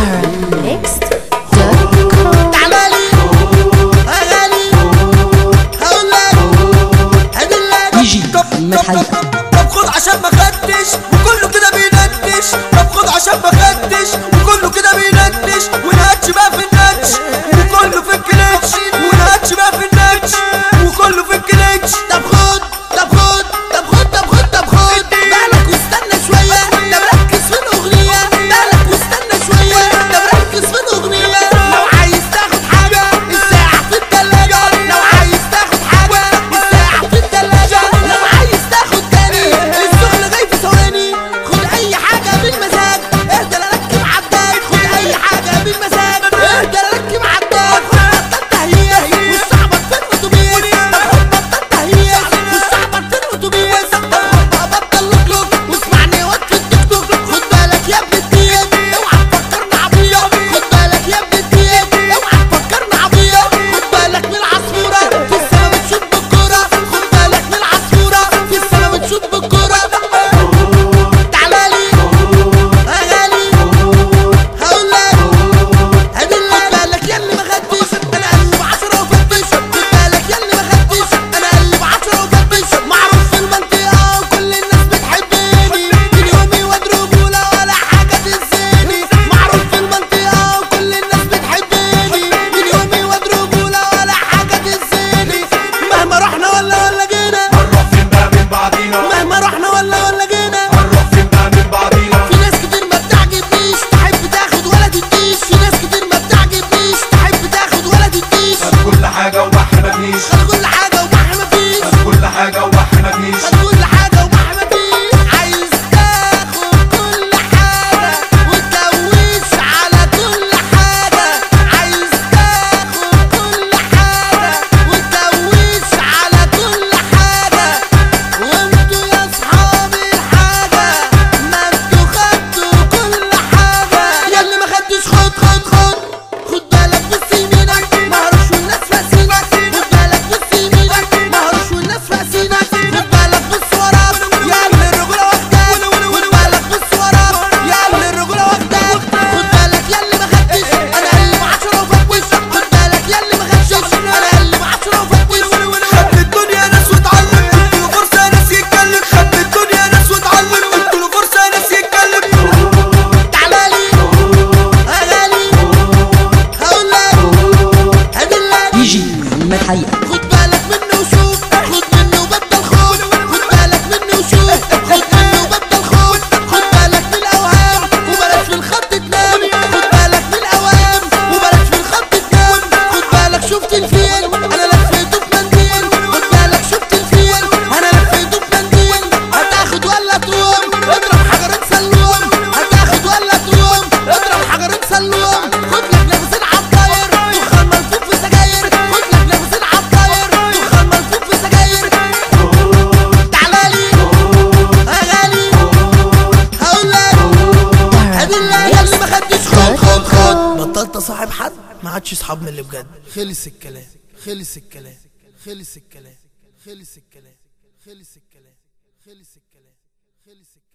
arabmixed.com. تعالالي اغاني هقول لك هدلك يجي محمد حيدر. طب خد عشان ما خدتش وكله كده بينتش. طب خد عشان ما خدتش وكله كده بينتش. ونهتش بقى في النتش وكله في الكليتش. ونهتش بقى في النتش وكله في الكليتش. طب خد طب خد طب خد طب خد طب خد بالك واستنى شويه. طب ركز في الاغنيه. بالك واستنى شويه. طب ركز في الاغنيه. لو عايز تاخد حاجه الساعه في التلاجه. لو عايز تاخد حاجه الساعه في التلاجه. لو عايز تاخد تاني السخن جاي في ثواني. خد اي حاجه بالمزاج. اهدى لا ركب عداد. خد اي حاجه بالمزاج. اهدى لا ركب عداد. خد بطل تهيئ والصعبه في الاتوبيس. طب خد بطل تهيئ والصعبه في الاتوبيس. طب خد بقى بطل لوك واسمعني وقت في التيك توك. خد بالك يا ابن الدياب اوعى تفكرنا عبيط. خد بالك يا ابن الدياب اوعى تفكرنا عبيط. خد بالك من العصفوره في السما بتشوط بالكوره. خد بالك من العصفوره في السما بتشوط بالكوره. تعالالي اغاني هقول لك هدلك. خد بالك يا اللي ما خدتش انا قلب 10 وفتش. خد بالك يا اللي ما خدتش انا قلب 10 وفتش. معروف في المنطقه وكل الناس بتحبني. من يومي واد رجوله ولا حاجه تنسيني. معروف في المنطقه وكل الناس بتحبني. من يومي واد رجوله ولا حاجه تنسيني. مهما رحنا ولا جينا. هنروح فين بقى من بعدينا؟ مهما رحنا ولا جينا. هنروح فين بقى من بعدينا؟ في ناس كتير ما بتعجبنيش تحب تاخد ولا تديش. في ناس كتير ما بتعجبنيش تحب تاخد ولا تديش. خد كل حاجة وبحر مفيش. خد كل حاجة وبحر مفيش. خد كل حاجة وبحر مفيش. خد كل حاجة وبحر مفيش. عايز تاخد كل حاجة وتدوش على كل حاجة. عايز تاخد كل حاجة وتدوش على كل حاجة. وانتوا يا اصحاب الحاجة ما انتوا خدتوا كل حاجة. يا اللي ما خدتش خد خد خد. خد بالك بص يمينك مهرش والناس فاسينك. خد بالك بص يمينك مهرش والناس فاسينك. خد بالك بص وراك يا اللي الرجولة واخداك. خد بالك بص وراك يا اللي الرجولة واخداك. خد بالك يا اللي ما خدتش انا قلب 10 وفتش. خد بالك يا اللي ما خدتش انا قلب 10 وفتش. خد الدنيا ناس واتعلم قلت له فرصة ناس يتكلم. خد الدنيا ناس واتعلم قلت له فرصة ناس يتكلم. تعالالي اغاني هقول لك هدلك. يجي محمد حيدر. خد بالك مني وشوف. خد مني وبطل خوف. خد بالك مني وشوف. خد مني وبطل خوف. خد بالك من الاوهام وبلاش في الخط تنام. خد بالك من الاوهام وبلاش في الخط تنام. خد بالك شفت الفيل انا لفيته بمنديل. خد بالك شفت الفيل انا لفيته بمنديل. هتاخد ولا تقوم اضرب حجرين سلوم. هتاخد ولا تقوم اضرب حجرين سلوم. خد لك نفسين عالطاير دخان ملفوف في سجاير. خد لك نفسين عالطاير دخان ملفوف في سجاير. تعالالي اغاني هقول لك هدلك. يا اللي ما خدتش خد خد خد. بطلت اصاحب حد ما عادش اصحاب من اللي بجد. خلص الكلام خلص الكلام خلص الكلام خلص الكلام خلص الكلام خلص الكلام خلص الكلام.